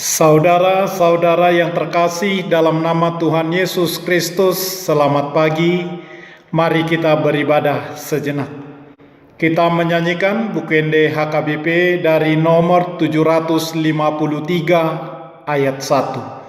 Saudara-saudara yang terkasih dalam nama Tuhan Yesus Kristus, selamat pagi. Mari kita beribadah sejenak. Kita menyanyikan Bukende HKBP dari nomor 753 ayat 1.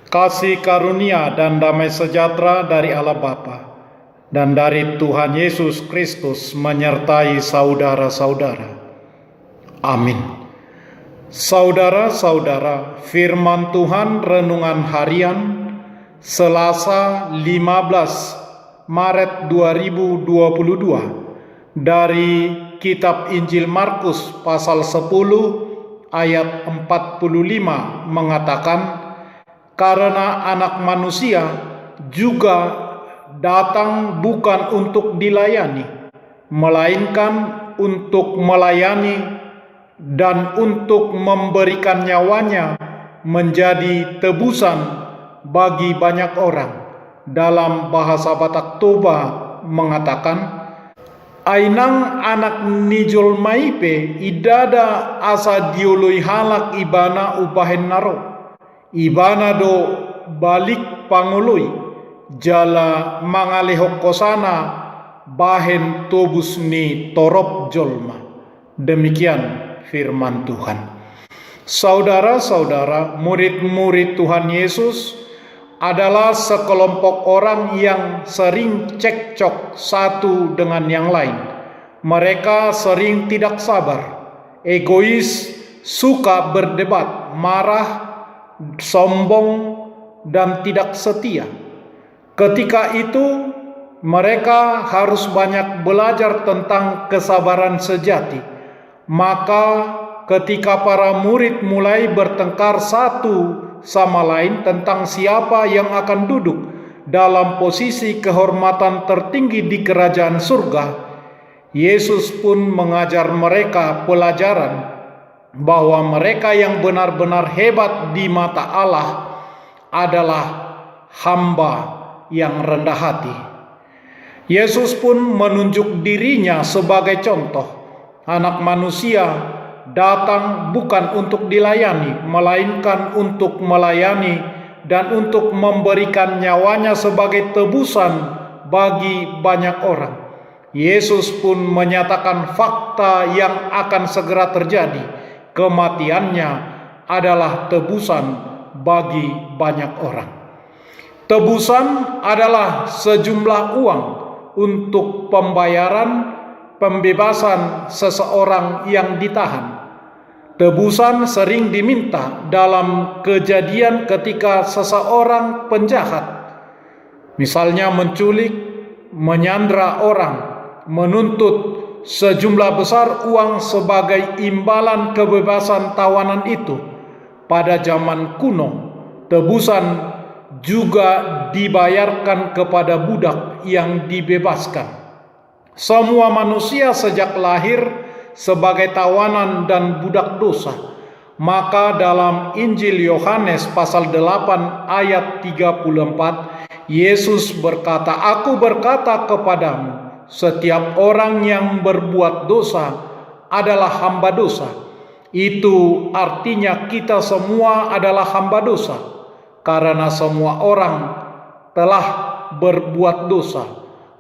Kasih karunia dan damai sejahtera dari Allah Bapa dan dari Tuhan Yesus Kristus menyertai saudara-saudara. Amin. Saudara-saudara, firman Tuhan renungan harian Selasa 15 Maret 2022 dari kitab Injil Markus pasal 10 ayat 45 mengatakan, karena Anak Manusia juga datang bukan untuk dilayani, melainkan untuk melayani dan untuk memberikan nyawanya menjadi tebusan bagi banyak orang. Dalam bahasa Batak Toba mengatakan, Ainang anak nijol maipe idada asa diului halak ibana ubahen naro. Ibana do balik pangului jala mangalehok kosana bahen tobus ni torop jolma. Demikian firman Tuhan. Saudara-saudara, murid-murid Tuhan Yesus adalah sekelompok orang yang sering cekcok satu dengan yang lain. Mereka sering tidak sabar, egois, suka berdebat, marah, sombong, dan tidak setia. Ketika itu mereka harus banyak belajar tentang kesabaran sejati. Maka ketika para murid mulai bertengkar satu sama lain tentang siapa yang akan duduk dalam posisi kehormatan tertinggi di kerajaan surga, Yesus pun mengajar mereka pelajaran bahwa mereka yang benar-benar hebat di mata Allah adalah hamba yang rendah hati. Yesus pun menunjuk dirinya sebagai contoh. Anak Manusia datang bukan untuk dilayani, melainkan untuk melayani dan untuk memberikan nyawanya sebagai tebusan bagi banyak orang. Yesus pun menyatakan fakta yang akan segera terjadi. Kematiannya adalah tebusan bagi banyak orang. Tebusan adalah sejumlah uang untuk pembayaran pembebasan seseorang yang ditahan. Tebusan sering diminta dalam kejadian ketika seseorang penjahat, misalnya menculik, menyandra orang, menuntut sejumlah besar uang sebagai imbalan kebebasan tawanan itu. Pada zaman kuno, tebusan juga dibayarkan kepada budak yang dibebaskan. Semua manusia sejak lahir sebagai tawanan dan budak dosa. Maka dalam Injil Yohanes pasal 8 ayat 34, Yesus berkata, "Aku berkata kepadamu, setiap orang yang berbuat dosa adalah hamba dosa." Itu artinya kita semua adalah hamba dosa, karena semua orang telah berbuat dosa.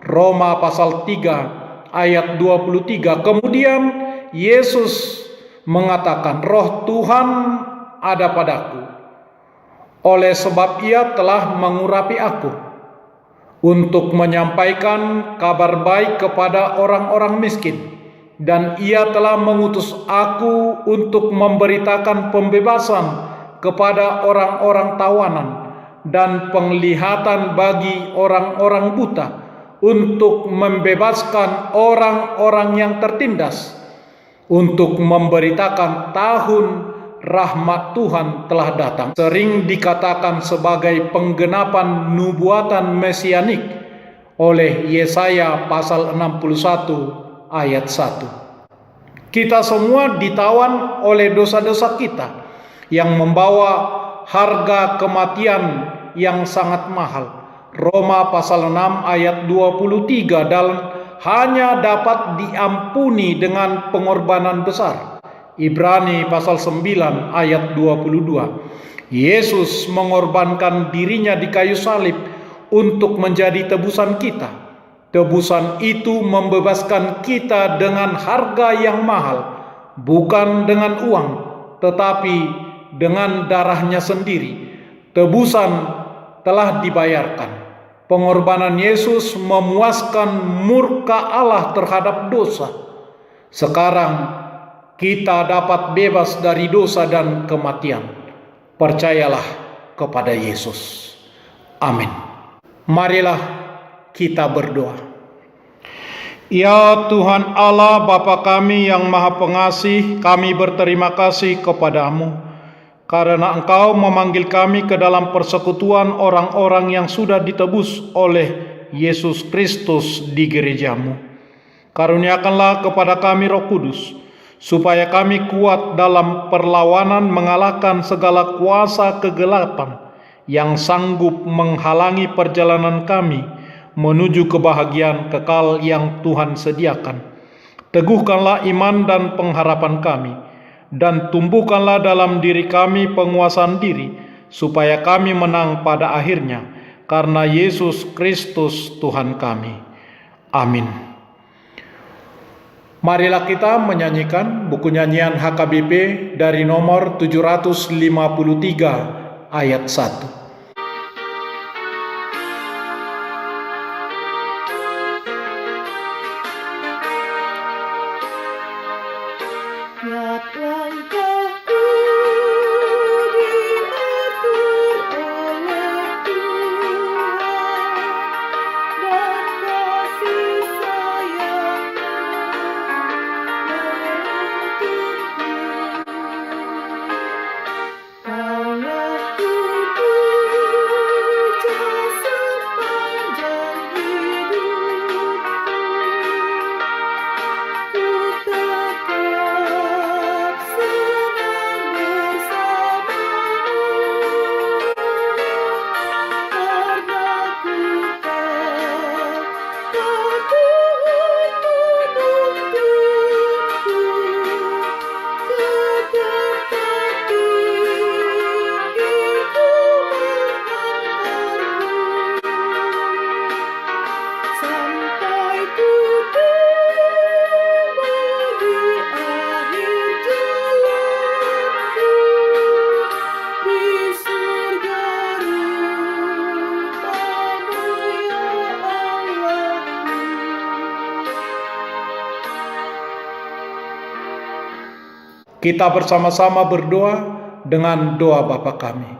Roma pasal 3 ayat 23. Kemudian Yesus mengatakan, "Roh Tuhan ada padaku, oleh sebab Ia telah mengurapi aku untuk menyampaikan kabar baik kepada orang-orang miskin, dan Ia telah mengutus aku untuk memberitakan pembebasan kepada orang-orang tawanan dan penglihatan bagi orang-orang buta, untuk membebaskan orang-orang yang tertindas, untuk memberitakan tahun rahmat Tuhan telah datang." Sering dikatakan sebagai penggenapan nubuatan mesianik oleh Yesaya pasal 61 ayat 1. Kita semua ditawan oleh dosa-dosa kita yang membawa harga kematian yang sangat mahal. Roma pasal 6 ayat 23, dan hanya dapat diampuni dengan pengorbanan besar. Ibrani pasal 9 ayat 22. Yesus mengorbankan dirinya di kayu salib untuk menjadi tebusan kita. Tebusan itu membebaskan kita dengan harga yang mahal, bukan dengan uang, tetapi dengan darahnya sendiri. Tebusan telah dibayarkan. Pengorbanan Yesus memuaskan murka Allah terhadap dosa. Sekarang kita dapat bebas dari dosa dan kematian. Percayalah kepada Yesus. Amin. Marilah kita berdoa. Ya Tuhan Allah, Bapa kami yang Maha Pengasih, kami berterima kasih kepadamu karena Engkau memanggil kami ke dalam persekutuan orang-orang yang sudah ditebus oleh Yesus Kristus di gerejamu. Karuniakanlah kepada kami Roh Kudus, supaya kami kuat dalam perlawanan mengalahkan segala kuasa kegelapan yang sanggup menghalangi perjalanan kami menuju kebahagiaan kekal yang Tuhan sediakan. Teguhkanlah iman dan pengharapan kami, dan tumbuhkanlah dalam diri kami penguasaan diri, supaya kami menang pada akhirnya, karena Yesus Kristus Tuhan kami. Amin. Marilah kita menyanyikan buku nyanyian HKBP dari nomor 753 ayat 1. Kita bersama-sama berdoa dengan doa Bapa kami.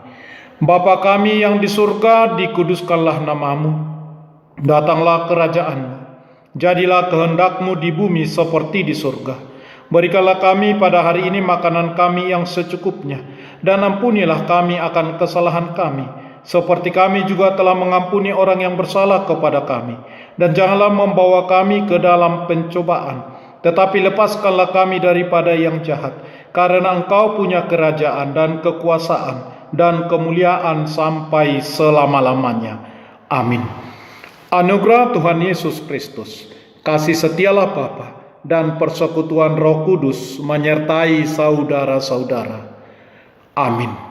Bapa kami yang di surga, dikuduskanlah namamu. Datanglah kerajaan-Mu. Jadilah kehendak-Mu di bumi seperti di surga. Berikanlah kami pada hari ini makanan kami yang secukupnya, dan ampunilah kami akan kesalahan kami, seperti kami juga telah mengampuni orang yang bersalah kepada kami. Dan janganlah membawa kami ke dalam pencobaan, tetapi lepaskanlah kami daripada yang jahat, karena Engkau punya kerajaan dan kekuasaan dan kemuliaan sampai selama-lamanya. Amin. Anugerah Tuhan Yesus Kristus, kasih setialah Bapa, dan persekutuan Roh Kudus menyertai saudara-saudara. Amin.